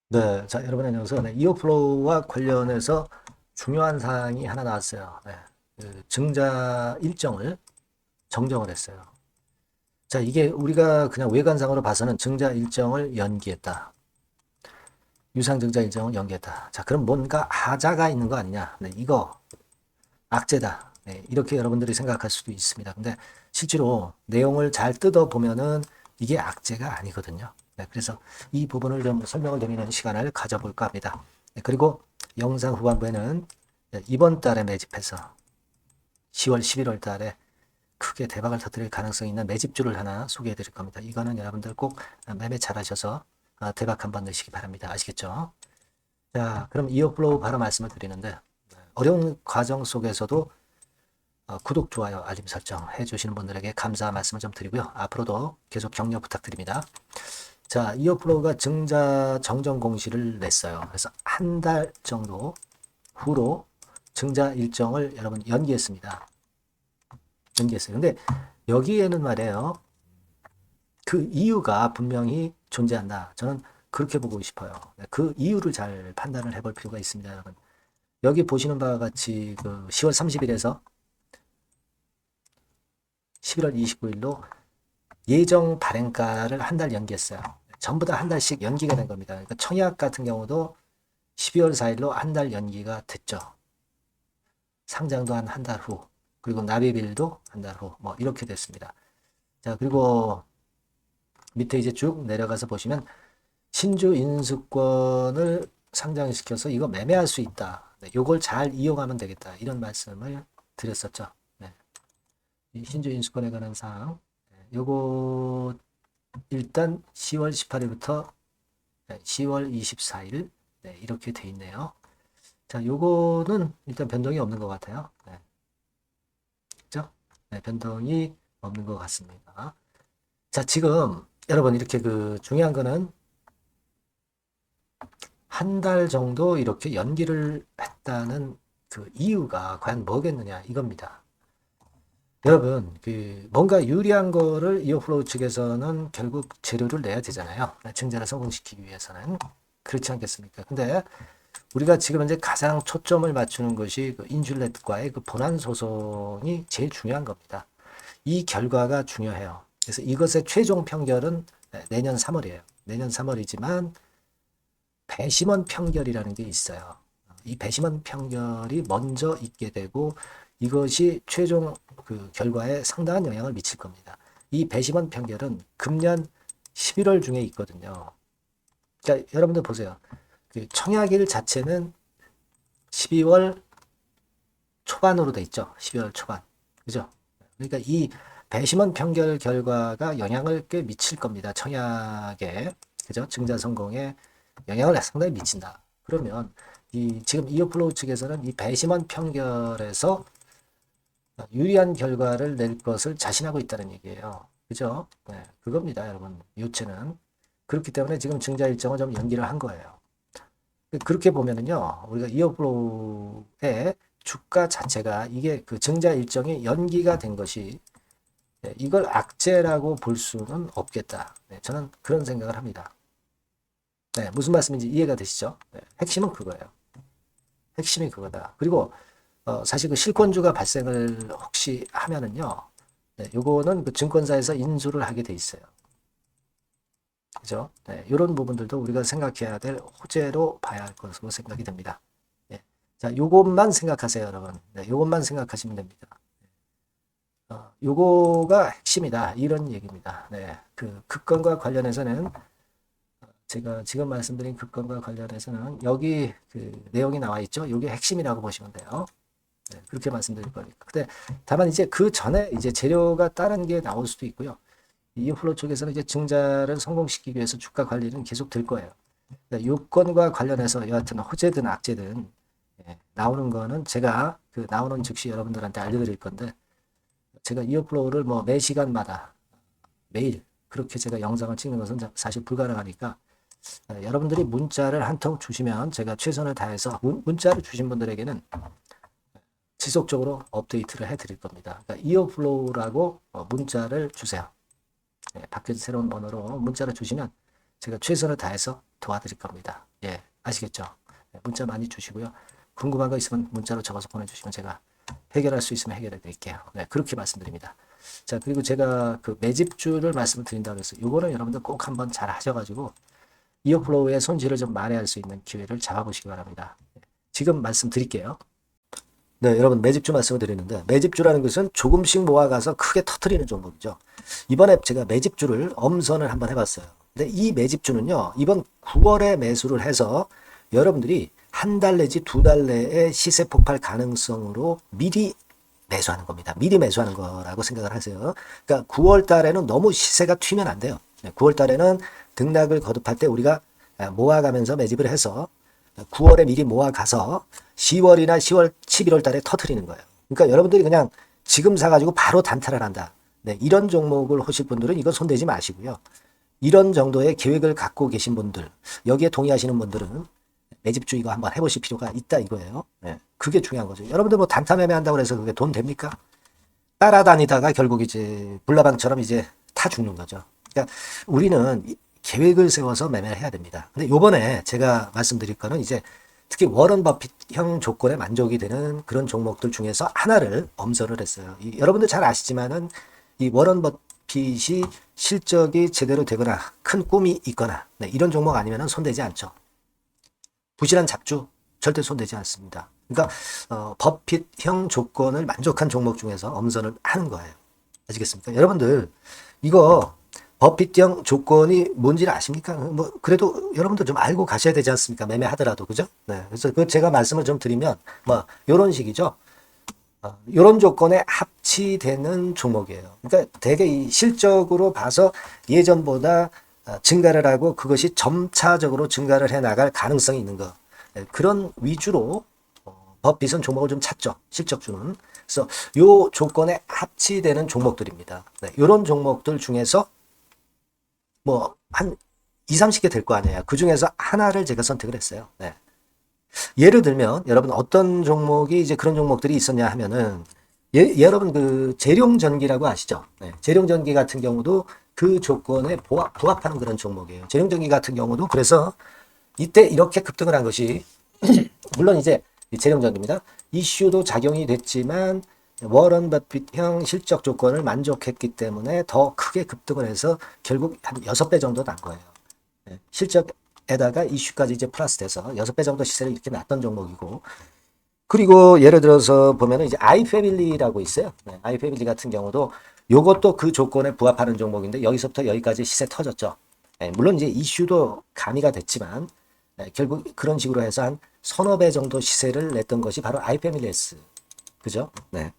네, 자, 여러분 안녕하세요. 네, 이어플로우와 관련해서 중요한 사항이 하나 나왔어요. 네, 그 증자 일정을 정정을 했어요. 자, 이게 우리가 그냥 외관상으로 봐서는 증자 일정을 연기했다. 유상 증자 일정을 연기했다. 자, 그럼 뭔가 하자가 있는 거 아니냐? 네, 이거 악재다. 네, 이렇게 여러분들이 생각할 수도 있습니다. 근데 실제로 내용을 잘 뜯어 보면은 이게 악재가 아니거든요. 네, 그래서 이 부분을 좀 설명을 드리는 시간을 가져볼까 합니다. 네, 그리고 영상 후반부에는 이번 달에 매집해서 10월, 11월 달에 크게 대박을 터뜨릴 가능성이 있는 매집주를 하나 소개해 드릴 겁니다. 이거는 여러분들 꼭 매매 잘 하셔서 대박 한번 넣으시기 바랍니다. 아시겠죠? 자, 그럼 이어플로우 바로 말씀을 드리는데 어려운 과정 속에서도 구독, 좋아요, 알림 설정 해주시는 분들에게 감사 말씀을 좀 드리고요. 앞으로도 계속 격려 부탁드립니다. 자, 이어플로우가 증자 정정 공시를 냈어요. 그래서 한 달 정도 후로 증자 일정을 여러분 연기했습니다. 연기했어요. 근데 여기에는 말이에요. 그 이유가 분명히 존재한다. 저는 그렇게 보고 싶어요. 그 이유를 잘 판단을 해볼 필요가 있습니다, 여러분. 여기 보시는 바와 같이 그 10월 30일에서 11월 29일로 예정 발행가를 한 달 연기했어요. 전부 다 한 달씩 연기가 된 겁니다. 그러니까 청약 같은 경우도 12월 4일로 한 달 연기가 됐죠. 상장도 한 달 후, 그리고 납입일도 한 달 후, 뭐 이렇게 됐습니다. 자, 그리고 밑에 이제 쭉 내려가서 보시면 신주 인수권을 상장시켜서 이거 매매할 수 있다. 네, 요걸 잘 이용하면 되겠다. 이런 말씀을 드렸었죠. 네. 신주 인수권에 관한 사항. 네, 요거 일단 10월 18일부터 10월 24일 네, 이렇게 돼 있네요. 자, 요거는 일단 변동이 없는 것 같아요. 네, 그죠? 네, 변동이 없는 것 같습니다. 자, 지금 여러분 이렇게 그 중요한 거는 한 달 정도 이렇게 연기를 했다는 그 이유가 과연 뭐겠느냐 이겁니다. 여러분, 그 뭔가 유리한 거를 이어플로우 측에서는 결국 재료를 내야 되잖아요. 증자를 성공시키기 위해서는. 그렇지 않겠습니까? 근데 우리가 지금 현재 가장 초점을 맞추는 것이 그 인슐렛과의 그 본안 소송이 제일 중요한 겁니다. 이 결과가 중요해요. 그래서 이것의 최종 판결은 내년 3월이에요. 내년 3월이지만 배심원 판결이라는 게 있어요. 이 배심원 판결이 먼저 있게 되고 이것이 최종 그 결과에 상당한 영향을 미칠 겁니다. 이 배심원 판결은 금년 11월 중에 있거든요. 자, 여러분들 보세요. 그 청약일 자체는 12월 초반으로 돼 있죠. 12월 초반. 그죠? 그러니까 이 배심원 판결 결과가 영향을 꽤 미칠 겁니다. 청약에. 그죠? 증자 성공에 영향을 상당히 미친다. 그러면 이 지금 이어플로우 측에서는 이 배심원 판결에서 유리한 결과를 낼 것을 자신하고 있다는 얘기예요. 그죠? 네, 그겁니다, 여러분. 요체는. 그렇기 때문에 지금 증자 일정을 좀 연기를 한 거예요. 그렇게 보면은요, 우리가 이어플로우의 주가 자체가 이게 그 증자 일정이 연기가 된 것이 이걸 악재라고 볼 수는 없겠다. 네, 저는 그런 생각을 합니다. 네, 무슨 말씀인지 이해가 되시죠? 네, 핵심은 그거예요. 핵심이 그거다. 그리고 사실 그 실권주가 발생을 혹시 하면은요, 네, 요거는 그 증권사에서 인수를 하게 돼 있어요. 그죠? 네, 이런 부분들도 우리가 생각해야 될 호재로 봐야 할 것으로 생각이 됩니다. 예. 자, 요것만 생각하세요, 여러분. 네, 요것만 생각하시면 됩니다. 요거가 핵심이다. 이런 얘기입니다. 네, 그 극권과 관련해서는 제가 지금 말씀드린 극권과 관련해서는 여기 그 내용이 나와 있죠. 요게 핵심이라고 보시면 돼요. 네, 그렇게 말씀드릴 거니까. 근데 다만 이제 그 전에 이제 재료가 다른 게 나올 수도 있고요. 이어플로 쪽에서는 이제 증자를 성공시키기 위해서 주가 관리는 계속 될 거예요. 그러니까 요건과 관련해서 여하튼 호재든 악재든 나오는 거는 제가 그 나오는 즉시 여러분들한테 알려드릴 건데 제가 이어플로우를 뭐 매 시간마다 매일 그렇게 제가 영상을 찍는 것은 사실 불가능하니까 여러분들이 문자를 한 통 주시면 제가 최선을 다해서 문자를 주신 분들에게는 지속적으로 업데이트를 해드릴 겁니다. 그러니까 이어플로우라고 문자를 주세요. 바뀐 새로운 번호로 문자를 주시면 제가 최선을 다해서 도와드릴 겁니다. 아시겠죠? 네, 문자 많이 주시고요. 궁금한 거 있으면 문자로 적어서 보내주시면 제가 해결할 수 있으면 해결해 드릴게요. 네, 그렇게 말씀드립니다. 자, 그리고 제가 그 매집주를 말씀을 드린다고 해서 요거는 여러분들 꼭 한번 잘 하셔가지고 이어플로우의 손실을 좀 만회할 수 있는 기회를 잡아보시기 바랍니다. 지금 말씀드릴게요. 네, 여러분 매집주 말씀을 드리는데 매집주라는 것은 조금씩 모아가서 크게 터트리는 종목이죠. 이번에 제가 매집주를 엄선을 한번 해봤어요. 근데 이 매집주는요, 이번 9월에 매수를 해서 여러분들이 한 달 내지 두 달 내에 시세 폭발 가능성으로 미리 매수하는 겁니다. 미리 매수하는 거라고 생각을 하세요. 그러니까 9월 달에는 너무 시세가 튀면 안 돼요. 9월 달에는 등락을 거듭할 때 우리가 모아가면서 매집을 해서 9월에 미리 모아가서 10월이나 10월, 11월 달에 터트리는 거예요. 그러니까 여러분들이 그냥 지금 사가지고 바로 단타를 한다. 네, 이런 종목을 하실 분들은 이건 손대지 마시고요. 이런 정도의 계획을 갖고 계신 분들, 여기에 동의하시는 분들은 매집주 이거 한번 해보실 필요가 있다 이거예요. 네, 그게 중요한 거죠. 여러분들 뭐 단타 매매한다고 해서 그게 돈 됩니까? 따라다니다가 결국 이제 불나방처럼 이제 타 죽는 거죠. 그러니까 우리는 계획을 세워서 매매를 해야 됩니다. 근데 요번에 제가 말씀드릴 거는 이제 특히 워런 버핏형 조건에 만족이 되는 그런 종목들 중에서 하나를 엄선을 했어요. 여러분들 잘 아시지만은 이 워런 버핏이 실적이 제대로 되거나 큰 꿈이 있거나 네, 이런 종목 아니면은 손대지 않죠. 부실한 잡주 절대 손대지 않습니다. 그러니까 버핏형 조건을 만족한 종목 중에서 엄선을 하는 거예요. 아시겠습니까? 여러분들 이거 버핏형 조건이 뭔지를 아십니까? 뭐 그래도 여러분들 좀 알고 가셔야 되지 않습니까? 매매하더라도 그죠? 네, 그래서 그 제가 말씀을 좀 드리면 뭐 이런 식이죠. 이런 조건에 합치되는 종목이에요. 그러니까 되게 이 실적으로 봐서 예전보다 증가를 하고 그것이 점차적으로 증가를 해 나갈 가능성이 있는 거. 네, 그런 위주로 버핏은 종목을 좀 찾죠. 실적주는. 그래서 요 조건에 합치되는 종목들입니다. 네, 이런 종목들 중에서 뭐 한 2, 30개 될 거 아니에요. 그 중에서 하나를 제가 선택을 했어요. 네. 예를 들면 여러분 어떤 종목이 이제 그런 종목들이 있었냐 하면은 여러분 그 재룡전기라고 아시죠? 네. 재룡전기 같은 경우도 그 조건에 부합하는 그런 종목이에요. 재룡전기 같은 경우도 그래서 이때 이렇게 급등을 한 것이 물론 이제 재룡전기입니다. 이슈도 작용이 됐지만 워런 버핏형 실적 조건을 만족했기 때문에 더 크게 급등을 해서 결국 한 6배 정도 난 거예요. 네. 실적에다가 이슈까지 이제 플러스 돼서 6배 정도 시세를 이렇게 났던 종목이고 그리고 예를 들어서 보면은 이제 아이패밀리라고 있어요. 네. 아이패밀리 같은 경우도 요것도 그 조건에 부합하는 종목인데 여기서부터 여기까지 시세 터졌죠. 네. 물론 이제 이슈도 가미가 됐지만 네. 결국 그런 식으로 해서 한 서너 배 정도 시세를 냈던 것이 바로 아이패밀리스. 그죠? 네.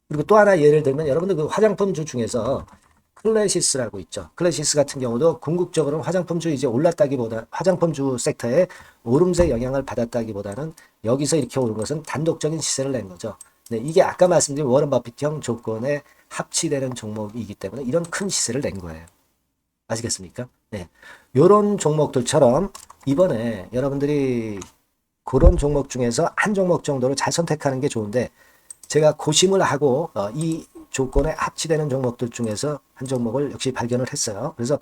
그리고 또 하나 예를 들면 여러분들 그 화장품주 중에서 클래시스라고 있죠. 클래시스 같은 경우도 궁극적으로는 화장품주 이제 올랐다기보다 화장품주 섹터에 오름세 영향을 받았다기보다는 여기서 이렇게 오른 것은 단독적인 시세를 낸 거죠. 네, 이게 아까 말씀드린 워런 버핏형 조건에 합치되는 종목이기 때문에 이런 큰 시세를 낸 거예요. 아시겠습니까? 네. 요런 종목들처럼 이번에 여러분들이 그런 종목 중에서 한 종목 정도를 잘 선택하는 게 좋은데 제가 고심을 하고 이 조건에 합치되는 종목들 중에서 한 종목을 역시 발견을 했어요. 그래서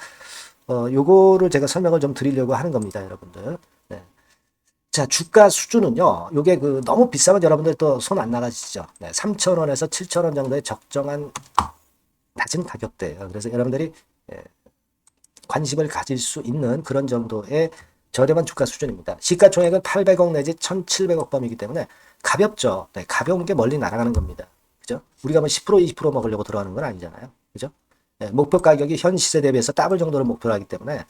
요거를 제가 설명을 좀 드리려고 하는 겁니다, 여러분들. 네. 자, 주가 수준은요. 요게 그 너무 비싸면 여러분들 또 손 안 나가시죠. 네, 3,000원에서 7,000원 정도의 적정한 낮은 가격대예요. 그래서 여러분들이 관심을 가질 수 있는 그런 정도의 저렴한 주가 수준입니다. 시가총액은 800억 내지 1,700억 범이기 때문에 가볍죠. 네, 가벼운 게 멀리 날아가는 겁니다. 그죠? 우리가 뭐 10%, 20% 먹으려고 들어가는 건 아니잖아요. 그죠? 네, 목표 가격이 현 시세 대비해서 더블 정도를 목표로 하기 때문에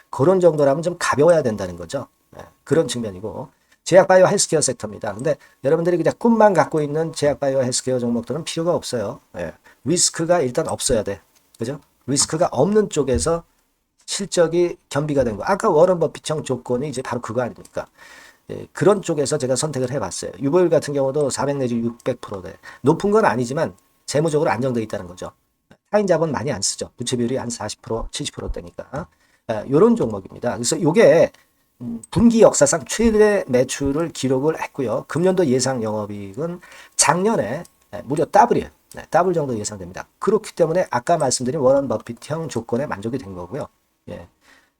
그런 정도라면 좀 가벼워야 된다는 거죠. 네, 그런 측면이고 제약바이오 헬스케어 섹터입니다. 근데 여러분들이 그냥 꿈만 갖고 있는 제약바이오 헬스케어 종목들은 필요가 없어요. 네, 리스크가 일단 없어야 돼. 그죠? 리스크가 없는 쪽에서 실적이 겸비가 된 거. 아까 워런 버핏형 조건이 이제 바로 그거 아닙니까? 예, 그런 쪽에서 제가 선택을 해봤어요. 유보율 같은 경우도 400 내지 600%대. 높은 건 아니지만 재무적으로 안정되어 있다는 거죠. 타인 자본 많이 안 쓰죠. 부채 비율이 한 40%, 70%대니까. 이런 종목입니다. 그래서 이게 분기 역사상 최대 매출을 기록을 했고요. 금년도 예상 영업이익은 작년에 무려 더블이에요. 네, 더블 정도 예상됩니다. 그렇기 때문에 아까 말씀드린 워런 버핏형 조건에 만족이 된 거고요. 예.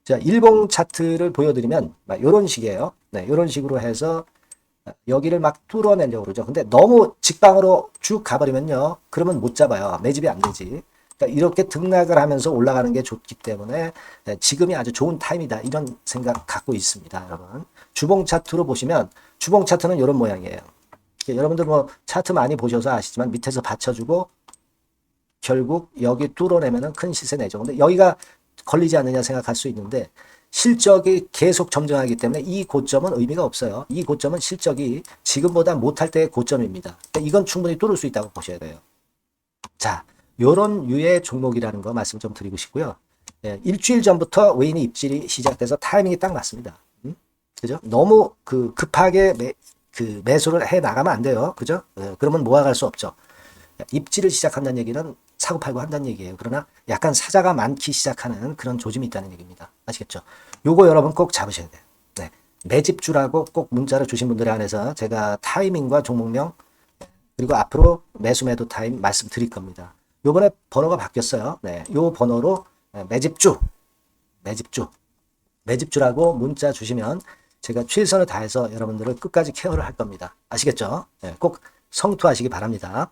자, 일봉 차트를 보여드리면 이런 식이에요. 네, 이런 식으로 해서 여기를 막 뚫어내려고 그러죠. 근데 너무 직방으로 쭉 가버리면요. 그러면 못 잡아요. 매집이 안 되지. 그러니까 이렇게 등락을 하면서 올라가는 게 좋기 때문에 지금이 아주 좋은 타임이다. 이런 생각 갖고 있습니다. 여러분. 주봉 차트로 보시면 주봉 차트는 이런 모양이에요. 여러분들 뭐 차트 많이 보셔서 아시지만 밑에서 받쳐주고 결국 여기 뚫어내면은 큰 시세 내죠. 근데 여기가 걸리지 않느냐 생각할 수 있는데 실적이 계속 점증하기 때문에 이 고점은 의미가 없어요. 이 고점은 실적이 지금보다 못할 때의 고점입니다. 그러니까 이건 충분히 뚫을 수 있다고 보셔야 돼요. 자, 요런 유의 종목이라는 거 말씀 좀 드리고 싶고요. 예, 일주일 전부터 외인이 입질이 시작돼서 타이밍이 딱 맞습니다. 그죠? 너무 급하게 매수를 해 나가면 안 돼요. 그죠? 예, 그러면 모아갈 수 없죠. 입지를 시작한다는 얘기는 사고 팔고 한다는 얘기예요. 그러나 약간 사자가 많기 시작하는 그런 조짐이 있다는 얘기입니다. 아시겠죠? 요거 여러분 꼭 잡으셔야 돼요. 네. 매집주라고 꼭 문자를 주신 분들에 한해서 제가 타이밍과 종목명 그리고 앞으로 매수 매도 타임 말씀드릴 겁니다. 요번에 번호가 바뀌었어요. 네. 요 번호로 매집주라고 문자 주시면 제가 최선을 다해서 여러분들을 끝까지 케어를 할 겁니다. 아시겠죠? 네. 꼭 성투하시기 바랍니다.